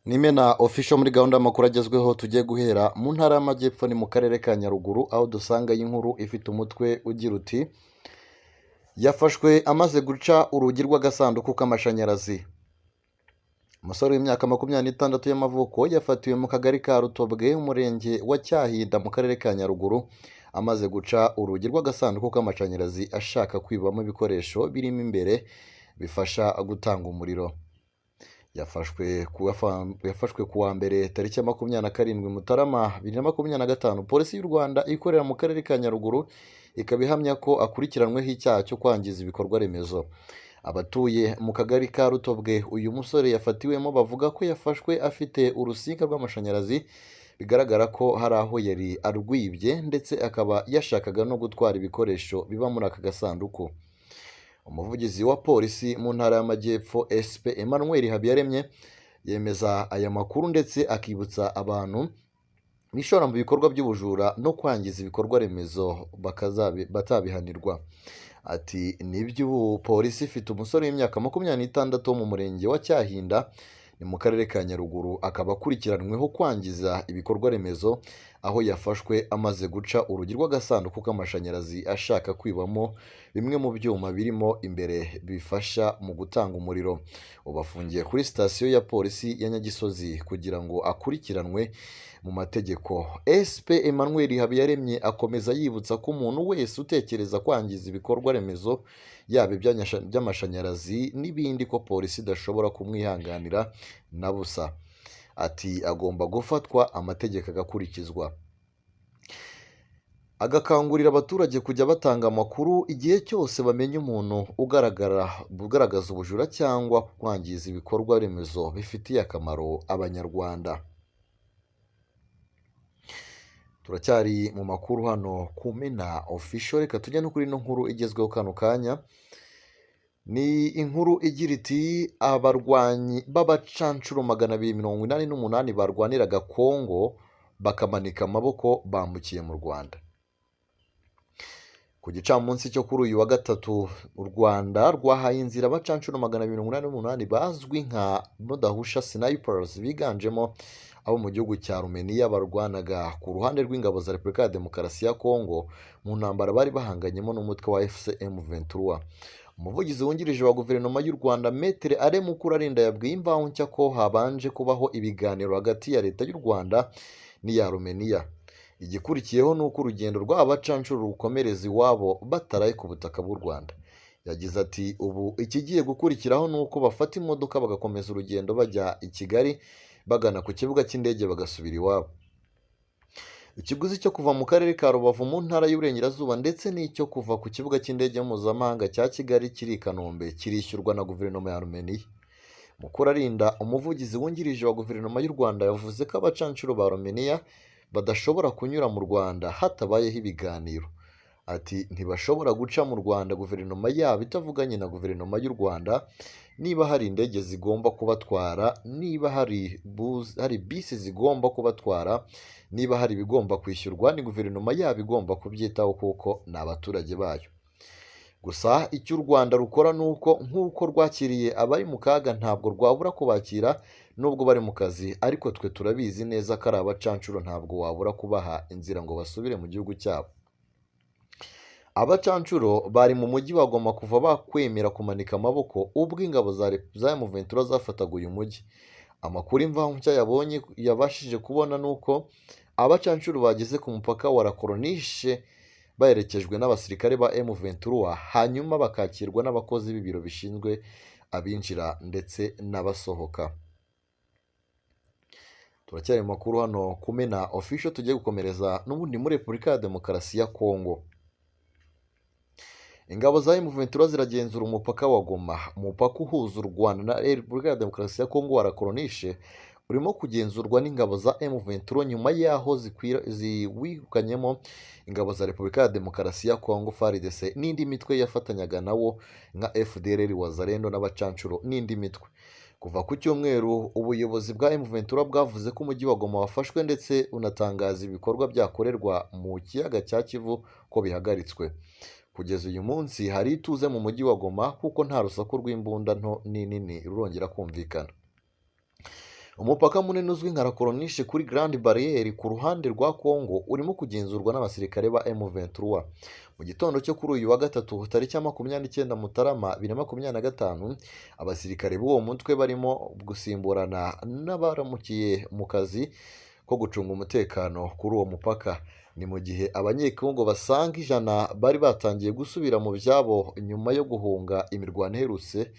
Nimena official muri gahunda y'amakuru agezweho tugiye guhera mu ntara y'Amajyepfo ni mu karere ka Nyaruguru aho dusanga inkuru ifite umutwe ugira uti yafashwe amaze guca urugi rw'agasanduku k'amashanyarazi. Umusore w'imyaka 26 y'amavuko yafatiwe mu kagari ka Rutobwe umurenge wa Cyahinda mu karere ka Nyaruguru amaze guca urugi rw'agasanduku k'amashanyarazi ashaka kwibamo ibikoresho birimo imbere bifasha gutanga umuriro. Yafashwe kuwa mbere tariki ya 27 Mutarama 2025. Polisi y'u Rwanda ikorera mu karere ka Nyaruguru ikaba ihamya ko akurikiranweho icyaha cyo kwangiza ibikorwa remezo. Abatuye mu kagari ka Rutobwe uyu musore yafatiwemo bavuga ko yafashwe afite urusinga rw'amashanyarazi, bigaragara ko hari aho yari arwibye ndetse akaba yashakaga no gutwara ibikoresho biba muri aka gasanduku. Umuvugizi wa polisi mu ntara y'Amajyepfo SP Emmanuel Habiyaremye yemeza aya makuru ndetse akibutsa abantu bishora mu bikorwa by'ubujura no kwangiza ibikorwa remezo batabihanirwa. Ati nibyo polisi ifite umusore w'imyaka 26 wo mu murenge wa Cyahinda ni mu karere ka Nyaruguru akaba akurikiranweho kwangiza ibikorwa remezo aho yafashwe amaze guca urugi rw'agasanduku k'amashanyarazi ashaka kwibamo bimwe mu byuma birimo imbere bifasha mu gutanga umuriro. Ubafungiye kuri sitasiyo ya polisi ya Nyagisozi kugira ngo akurikiranwe mu mategeko. SP Emmanuel Habiyaremye akomeza yibutsa ko umuntu wese utekereza kwangiza ibikorwa remezo yaba iby'amashanyarazi n'ibindi ko polisi idashobora kumwihanganira na busa. Ati agomba gufatwa amategeko agakurikizwa. Agakangurira abaturage kujya batanga amakuru igihe cyose bamenye umuntu ugaragaza ubujura cyangwa kwangiza ibikorwa remezo bifitiye akamaro Abanyarwanda. Turacyari mu makuru hano ku Mena official, reka tujya no kuri ino nkuru igezweho kano kanya. Ni inkuru igira iti abarwanyi b'abacancuro 288 barwaniraga Kongo bakamanika amaboko bambukiye mu Rwanda. Ku gicamunsi cyo kuri uyu wa gatatu u Rwanda rwahaye inzira abacancuro 288 bazwi nka Mudahusha Snipers biganjemo abo mu gihugu cya Romania barwanaga ku ruhande rw'ingabo za Repubulika ya Demokarasi ya Kongo mu ntambara bari bahanganyemo n'umutwe wa FCM 23. Umuvugizi wungirije wa guverinoma y'u Rwanda Metere Ale Mukurarinda yabwiye Imvaho Nshya ko habanje kubaho ibiganiro hagati ya leta y'u Rwanda n'iya Romania. Igikurikiyeho ni uko urugendo rw'abacancuro rukomereza iwabo bataraye ku butaka bw'u Rwanda. Yagize ati ubu ikigiye gukurikiraho ni uko bafata imodoka bagakomeza urugendo bajya i Kigali bagana ku kibuga cy'indege bagasubira iwabo. Ikiguzi cyo kuva mu karere ka Rubavu mu ntara y'Uburengerazuba ndetse n'icyo kuva ku kibuga cy'indege mpuzamahanga cya Kigali kiri i Kanombe kirishyurwa na guverinoma ya Romania. Mukurarinda umuvugizi wungirije wa guverinoma y'u Rwanda yavuze ko abacancuro ba Romania badashobora kunyura mu Rwanda hatabayeho ibiganiro. Ati ntibashobora guca mu Rwanda guverinoma yabo itavuganye na guverinoma y'u Rwanda, niba hari indege zigomba kubatwara, niba hari bisi zigomba kubatwara, niba hari ibigomba kwishyurwa ni guverinoma yabo igomba kubyitaho kuko ni abaturage bayo. Gusa icyo u Rwanda rukora ni uko nk'uko rwakiriye abari mu kaga ntabwo rwabura kubakira nubwo bari mu kazi, ariko twe turabizi neza ko ari abacancuro ntabwo wabura kubaha inzira ngo basubire mu gihugu cyabo. Abacancuro bari mu mujyi wa Goma kuva bakwemera kumanika amaboko ubwo ingabo za M23 zafataga uyu mujyi. Amakuru Imvaho Nshya yabashije kubona nuko abacancuro bageze ku mupaka wa Rakoronishe baherekejwe n'abasirikare ba M23 hanyuma bakakirwa n'abakozi b'ibiro bishinzwe abinjira ndetse n'abasohoka. Turacyari mu makuru hano ku Mena official, tugiye gukomereza n'ubundi muri Repubulika ya Demokarasi ya Kongo. Ingabo za M23 ziragenzura umupaka wa Goma. Umupaka uhuza u Rwanda na Repubulika ya Demokarasi ya Kongo wa Rakoronishe urimo kugenzurwa n'ingabo za M23 nyuma yaho ziwirukanyemo ingabo za Repubulika ya Demokarasi ya Kongo FARDC n'indi mitwe yafatanyaga nawo nka FDLR Wazalendo n'abacancuro n'indi mitwe. Kuva ku cyumweru ubuyobozi bwa M23 bwavuze ko umujyi wa Goma wafashwe ndetse unatangaza ibikorwa byakorerwa mu kiyaga cya Kivu ko bihagaritswe. Kugeza uyu munsi hari ituze mu mujyi wa Goma kuko nta rusaku rw'imbunda nto n'inini rurongera kumvikana. Umupaka munini uzwi nka Lakoronishe kuri Grande Barriere ku ruhande rwa Congo urimo kugenzurwa n'abasirikare ba M23. Mu gitondo cyo kuri uyu wa gatatu tariki ya 29 Mutarama 2025, abasirikare b'uwo mutwe barimo gusimburana n'abaramukiye mu kazi ko gucunga umutekano kuri uwo mupaka. Ni mu gihe abanyekongo basaga 100 bari batangiye gusubira mu byabo nyuma yo guhunga imirwano iherutse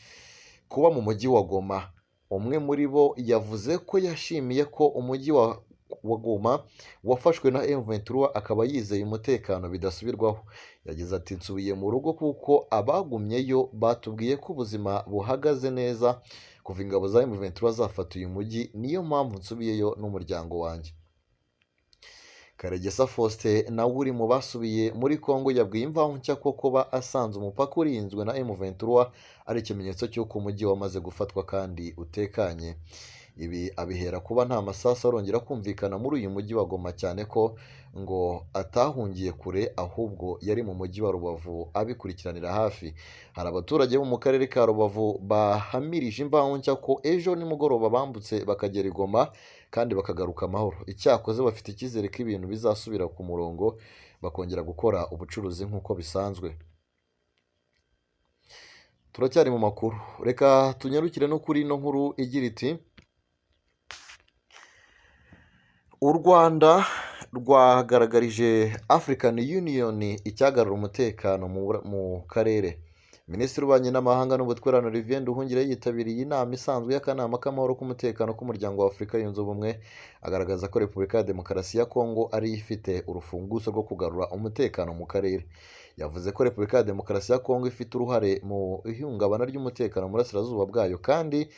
kuba mu mujyi wa Goma. Umwe muri bo yavuze ko yashimiye ko umujyi wa Goma wafashwe na M23 akaba yizeye umutekano bidasubirwaho. Yagize ati nsubiye mu rugo kuko abagumyeyo batubwiye ko ubuzima buhagaze neza kuva ingabo za M23 zafata uyu mujyi, niyo mpamvu nsubiyeyo n'umuryango wanjye. Karegesa Faustin nawe uri mu basubiye muri Congo yabwiye Imvaho Nshya ko kuba asanze umupaka urinzwe na M23 ari ikimenyetso cy'uko umujyi wamaze gufatwa kandi utekanye. Ibi abihera kuba nta masasu arongera kumvikana muri uyu mujyi wa Goma, cyane ko ngo atahungiye kure ahubwo yari mu mujyi wa Rubavu abikurikiranira hafi. Hari abaturage bo mu karere ka Rubavu bahamirije Imvaho Nshya ko ejo nimugoroba bambutse bakagera i Goma kandi bakagaruka amahoro. Icyakoze bafite icyizere ko ibintu bizasubira ku murongo bakongera gukora ubucuruzi nk'uko bisanzwe. Turacyari mu makuru, reka tunyarukire no kuri ino nkuru igira iti u Rwanda rwagaragarije African Union icyagarura umutekano mu karere. Minisitiri w'Ububanyi n'Amahanga n'Ubutwererane Olivier Nduhungirehe yitabiriye inama isanzwe y'akanama k'amahoro k'umutekano k'umuryango wa Afurika yunze ubumwe, agaragaza ko Repubulika ya Demokarasi ya Kongo ari ifite urufunguzo rwo kugarura umutekano mu karere. Yavuze ko Repubulika ya Demokarasi ya Kongo ifite uruhare mu ihungabana ry'umutekano mu burasirazuba bwayo kandi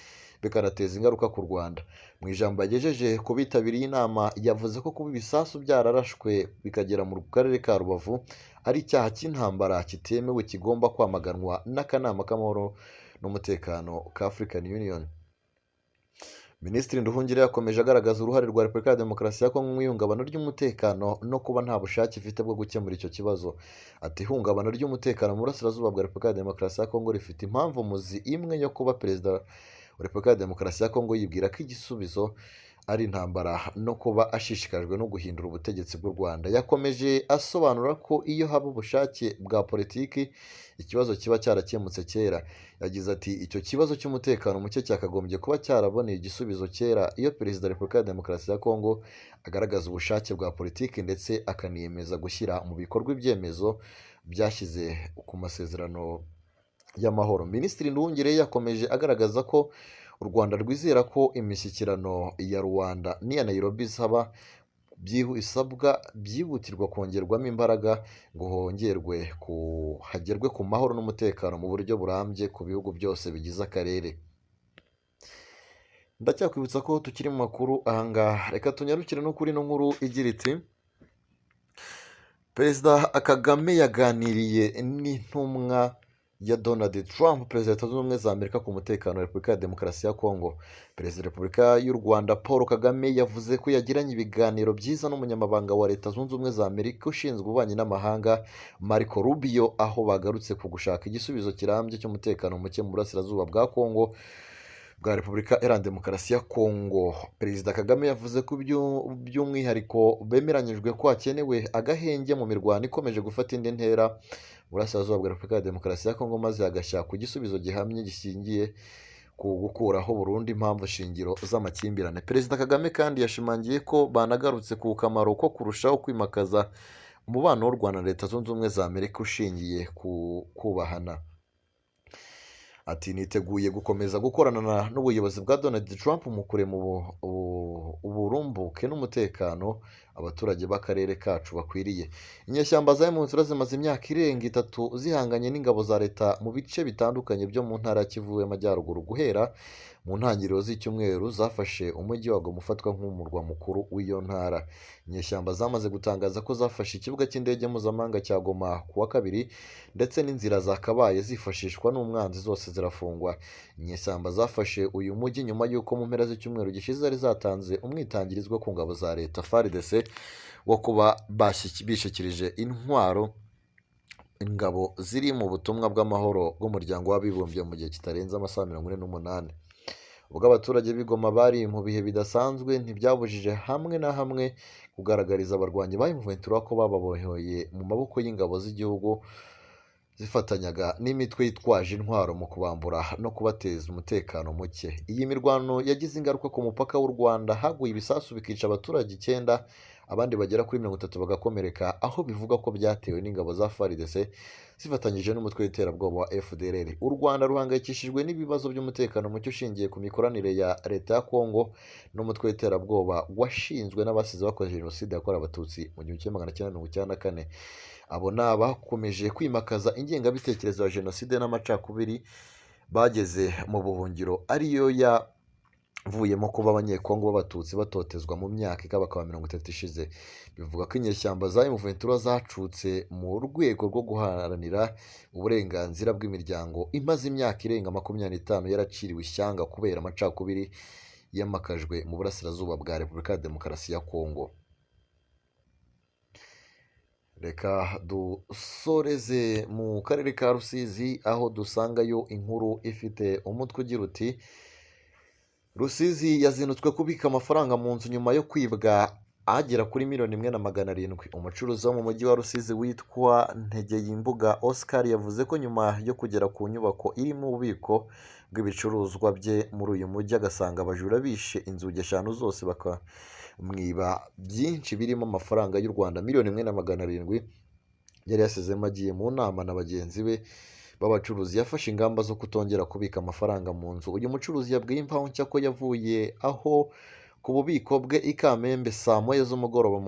bikanateza ingaruka ku Rwanda. Mu ijambo yagejeje ku bitabiriye inama, yavuze ko kuba ibisasu byararashwe bikagera mu karere ka Rubavu ari icyaha cy'intambara kitemewe kigomba kwamaganwa n'akanama k'amahoro n'umutekano ka African Union. Minisitiri Nduhungirehe yakomeje agaragaza uruhare rwa Repubulika ya Demokarasi ya Kongo mu ihungabana ry'umutekano no kuba nta bushake ifite bwo gukemura icyo kibazo. Ati ihungabana ry'umutekano mu burasirazuba bwa Repubulika ya Demokarasi ya Kongo rifite impamvu muzi imwe yo kuba Perezida wa Repubulika ya Demokarasi ya Kongo yibwira ko igisubizo ari intambara no kuba ashishikajwe no guhindura ubutegetsi bw'u Rwanda. Yakomeje asobanura ko iyo haba ubushake bwa politiki ikibazo kiba cyarakemutse kera. Yagize ati icyo kibazo cy'umutekano muke cyakagombye kuba cyaraboneye igisubizo kera iyo Perezida wa Repubulika ya Demokarasi ya Kongo agaragaza ubushake bwa politiki ndetse akaniyemeza gushyira mu bikorwa ibyemezo byashyize ku masezerano y'amahoro. Minisitiri Nduhungirehe yakomeje agaragaza ko u Rwanda rwizera ko imishyikirano ya Rwanda n'iya Nairobi isabwa byihutirwa kongerwamo imbaraga ngo hagerwe ku mahoro n'umutekano mu buryo burambye ku bihugu byose bigize akarere. Ndacyakwibutsa ko tukiri mu makuru ahangaha, reka tunyarukire no kuri ino nkuru igira iti Perezida Kagame yaganiriye n'intumwa ya Donald Trump, Perezida wa Leta Zunze Ubumwe za Amerika, ku mutekano wa Repubulika ya Demokarasi ya Kongo. Perezida wa Repubulika y'u Rwanda Paul Kagame yavuze ko yagiranye ibiganiro byiza n'umunyamabanga wa Leta Zunze Ubumwe za Amerika ushinzwe ububanyi n'amahanga Marco Rubio, aho bagarutse ku gushaka igisubizo kirambye cy'umutekano muke mu burasirazuba bwa Kongo bwa Repubulika Iharanira Demokarasi ya Kongo. Perezida Kagame yavuze ko by'umwihariko bemeranyijwe ko hakenewe agahenge mu mirwano ikomeje gufata indi ntera burasirazuba bwa Repubulika ya Demokarasi ya Kongo, maze hagashakwa igisubizo gihamye gishingiye ku gukuraho burundu impamvu shingiro z'amakimbirane. Perezida Kagame kandi yashimangiye ko banagarutse ku kamaro ko kurushaho kwimakaza umubano w'u Rwanda na Leta Zunze Ubumwe za Amerika ushingiye ku kubahana. Ati niteguye gukomeza gukorana n'ubuyobozi bwa Donald Trump mu kurema uburumbuke n'umutekano abaturage b'akarere kacu bakwiriye. Inyeshyamba za M23 zimaze imyaka irenga 3 zihanganye n'ingabo za leta mu bice bitandukanye byo mu ntara ya Kivu y'Amajyaruguru. Guhera mu ntangiriro z'icyumweru zafashe umujyi wa Goma ufatwa nk'umurwa mukuru w'iyo ntara. Inyeshyamba zamaze gutangaza ko zafashe ikibuga cy'indege mpuzamahanga cya Goma ku wa kabiri, ndetse n'inzira zakabaye zifashishwa n'umwanzi zose zirafungwa. Inyeshyamba zafashe uyu mujyi nyuma y'uko mu mpera z'icyumweru gishize zari zatanze umwitangirizwa ku ngabo za leta FARDC wo kuba bishyikirije intwaro ingabo ziri mu butumwa bw'amahoro bw'umuryango w'abibumbye mu gihe kitarenze amasaha 48. ubwo abaturage b'i Goma bari mu bihe bidasanzwe ntibyabujije hamwe na hamwe kugaragariza abarwanyi ba M23 ko bababohoye mu maboko y'ingabo z'igihugu zifatanyaga n'imitwe yitwaje intwaro mu kubambura no kubateza umutekano muke. Iyi mirwano yagize ingaruka ku mupaka w'u Rwanda, haguye ibisasu bikica abaturage 9, abandi bagera kuri 30 bagakomereka, aho bivuga ko byatewe n'ingabo za FARDC zifatanyije n'umutwe w'iterabwoba wa FDLR. U Rwanda ruhangayikishijwe n'ibibazo by'umutekano muke ushingiye ku mikoranire ya leta ya Kongo n'umutwe w'iterabwoba washinzwe n'abasize bakoze jenoside yakorewe abatutsi mu 1994. Abo ni abakomeje kwimakaza ingengabitekerezo ya jenoside n'amacakubiri bageze mu buhungiro, ariyo yavuyemo kuba abanyekongo b'abatutsi batotezwa mu myaka ikabakaba 30 ishize. Bivuga ko inyeshyamba za M23 zacutse mu rwego rwo guharanira uburenganzira bw'imiryango imaze imyaka irenga 25 yaraciriwe ishyanga kubera amacakubiri yamakajwe mu burasirazuba bwa Repubulika ya Demokarasi ya Kongo. Reka dusoreze mu karere ka Rusizi, aho dusangayo inkuru ifite umutwe ugira uti Rusizi yazinutswe kubika amafaranga mu nzu nyuma yo kwibwa agera kuri 1,700,000. Umucuruzi wo mu mujyi wa Rusizi witwa Ntegeyimbuga Oscar yavuze ko nyuma yo kugera ku nyubako iri mu bubiko bw'ibicuruzwa bye muri uyu mujyi agasanga abajura bishe inzugi 5 zose bakamwiba byinshi birimo amafaranga y'u Rwanda 1,700,000 yari yasezemo agiye mu nama na bagenzi be b'abacuruzi. Yafashe ingamba zo kutongera kubika amafaranga mu nzu. Uyu mucuruzi yabwiye Imvaho Nshya ko yavuye aho ku bubiko bwe i Kamembe saa 9 z'umugoroba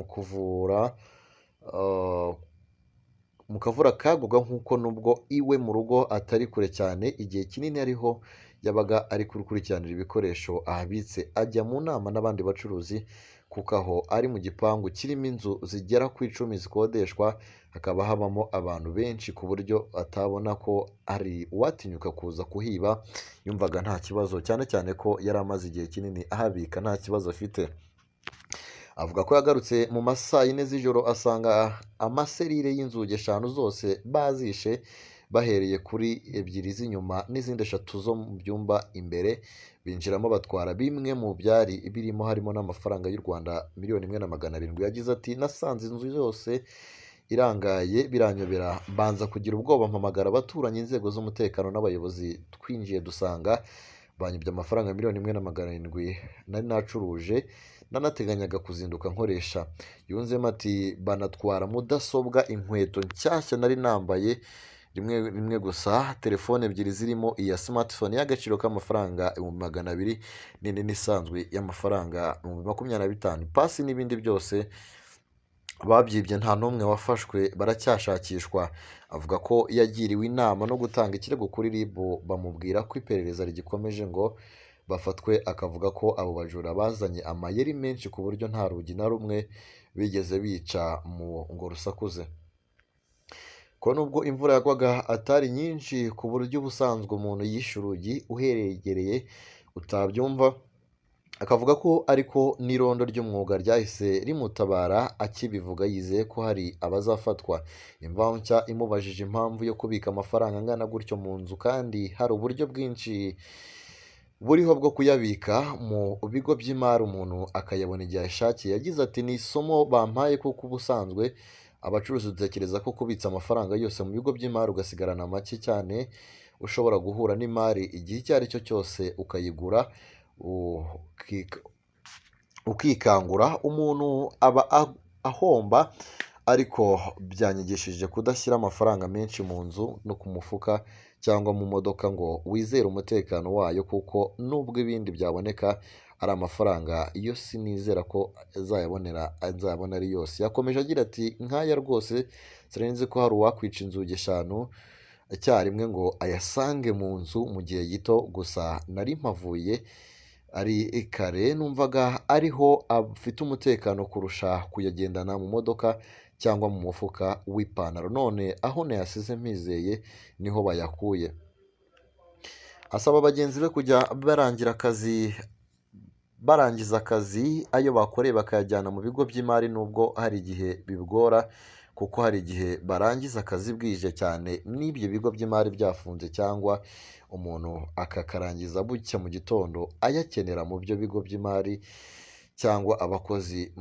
mu kavura kagwaga, nk'uko nubwo iwe mu rugo atari kure cyane, igihe kinini ariho yabaga ari kurikurikiranira ibikoresho ahabitse. Ajya mu nama n'abandi bacuruzi kuko aho ari mu gipangu kirimo inzu zigera ku 10 zikodeshwa, hakaba habamo abantu benshi ku buryo atabona ko ari uwatinyuka kuza kuhiba. Yumvaga nta kibazo, cyane cyane ko yari amaze igihe kinini ahabika nta kibazo afite. Avuga ko yagarutse mu masaa 4 z'ijoro asanga amaserire y'inzugi 5 zose bazishe, bahereye kuri 2 z'inyuma n'izindi 3 zo mu byumba imbere. Binjiramo batwara bimwe mu byari birimo, harimo n'amafaranga y'u Rwanda 1,700,000. Yagize ati nasanze inzu yose irangaye biranyobera, mbanza kugira ubwoba, mpamagara abaturanyi, inzego z'umutekano n'abayobozi. Twinjiye dusanga banyibye amafaranga 1,700,000 nari nacuruje nanateganyaga kuzinduka nkoresha. Yunzemo ati banatwara mudasobwa, inkweto nshyashya nari nambaye rimwe gusa, telefone 2 zirimo iya smartphone y'agaciro k'amafaranga 200,000 nini n'isanzwe y'amafaranga 25,000, pasi n'ibindi byose babyibye nta n'umwe wafashwe, baracyashakishwa. Avuga ko yagiriwe inama no gutanga ikirego kuri RIB, bamubwira ko iperereza rigikomeje ngo bafatwe. Akavuga ko abo bajura bazanye amayeri menshi ku buryo nta rugi na rumwe bigeze bica mu ngo rusakuze, ko nubwo imvura yagwaga atari nyinshi ku buryo ubusanzwe umuntu yishe urugi uheregereye utabyumva. Akavuga ko ariko n'irondo ry'umwuga ryahise rimutabara. Akibivuga yizeye ko hari abazafatwa. Imvaho Nshya imubajije impamvu yo kubika amafaranga angana gutyo mu nzu kandi hari uburyo bwinshi buriho bwo kuyabika mu bigo by'imari umuntu akayabona igihe ashakiye. Yagize ati ni isomo bampaye kuko ubusanzwe abacuruzi dutekereza ko kubitsa amafaranga yose mu bigo by'imari ugasigarana make cyane, ushobora guhura n'imari igihe icyo ari cyo cyose ukayigura ukikangura. Umuntu aba ahomba, ariko byanyigishije kudashyira amafaranga menshi mu nzu no ku mufuka cyangwa mu modoka ngo wizere umutekano wayo, kuko nubwo ibindi byaboneka ari amafaranga yo sinizera ko azayabona ari yose. Yakomeje agira ati nk'aya rwose sinzi ko hari uwakwica inzugi 5 icyarimwe ngo ayasange mu nzu mu gihe gito. Gusa nari mpavuye ari kare, numvaga ariho afite umutekano kurusha kuyagendana mu modoka cyangwa mu mufuka w'ipantaro, none aho nayasize mpizeye niho bayakuye. Asaba bagenzi be kujya barangiza akazi ayo bakoreye bakayajyana mu bigo by'imari, nubwo hari igihe bibgora kuko hari igihe barangiza akazi bwije cyane n'ibyo bigo by'imari byafunze cyangwa umuntu akakarangiza bucya mu gitondo ayakenera mu byo bigo by'imari cyangwa abakozi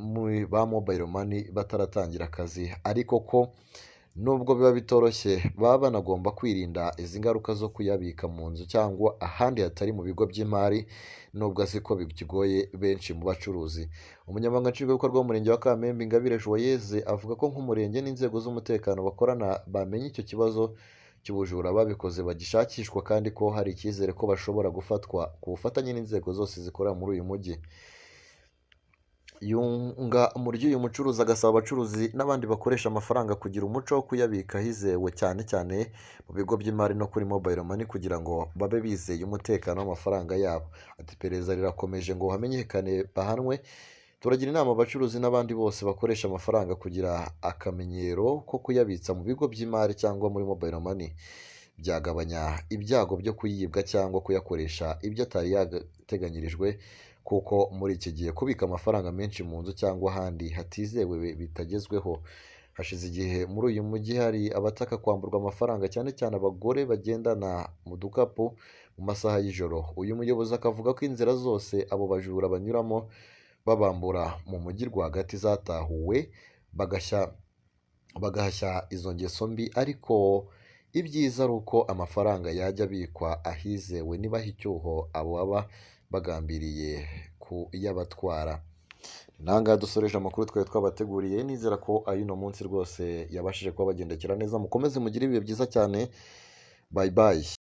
ba mobile money bataratangira akazi, ariko ko nubwo biba bitoroshye baba banagomba kwirinda izi ngaruka zo kuyabika mu nzu cyangwa ahandi hatari mu bigo by'imari, nubwo azi ko bikigoye benshi mu bacuruzi. Umunyamabanga Nshingwabikorwa w'Umurenge wa Kamembe Ingabire Joyeuse avuga ko nk'umurenge n'inzego z'umutekano bakorana bamenye icyo kibazo cy'ubujura babikoze bagishakishwa, kandi ko hari icyizere ko bashobora gufatwa ku bufatanye n'inzego zose zikorera muri uyu mujyi. Yunga mu ry'uyu mucuruzi agasaba abacuruzi n'abandi bakoresha amafaranga kugira umuco wo kuyabika hizewe, cyane cyane mu bigo by'imari no kuri mobile money, kugira ngo babe bizeye umutekano w'amafaranga yabo. Ati iperereza rirakomeje ngo hamenyekane bahanwe. Turagira inama abacuruzi n'abandi bose bakoresha amafaranga kugira akamenyero ko kuyabitsa mu bigo by'imari cyangwa muri mobile money. Byagabanya ibyago byo kuyibwa cyangwa kuyakoresha ibyo atari yateganyirijwe, kuko muri iki gihe kubika amafaranga menshi mu nzu cyangwa ahandi hatizewe bitagezweho. Hashize igihe muri uyu mujyi hari abataka kwamburwa amafaranga, cyane cyane abagore bagendana mu dukapu mu masaha y'ijoro. Uyu muyobozi akavuga ko inzira zose abo bajura banyuramo babambura mu mujyi rwagati zatahuwe bagahashya izo ngeso mbi, ariko ibyiza ari uko amafaranga yajya abikwa ahizewe nibaha icyuho abo baba bagambiriye kuyabatwara. Nangaha dusoreje amakuru twari twabateguriye, nizera ko ay'uno munsi rwose yabashije kuba bagendekera neza. Mukomeze mugire ibihe byiza cyane, bye bye.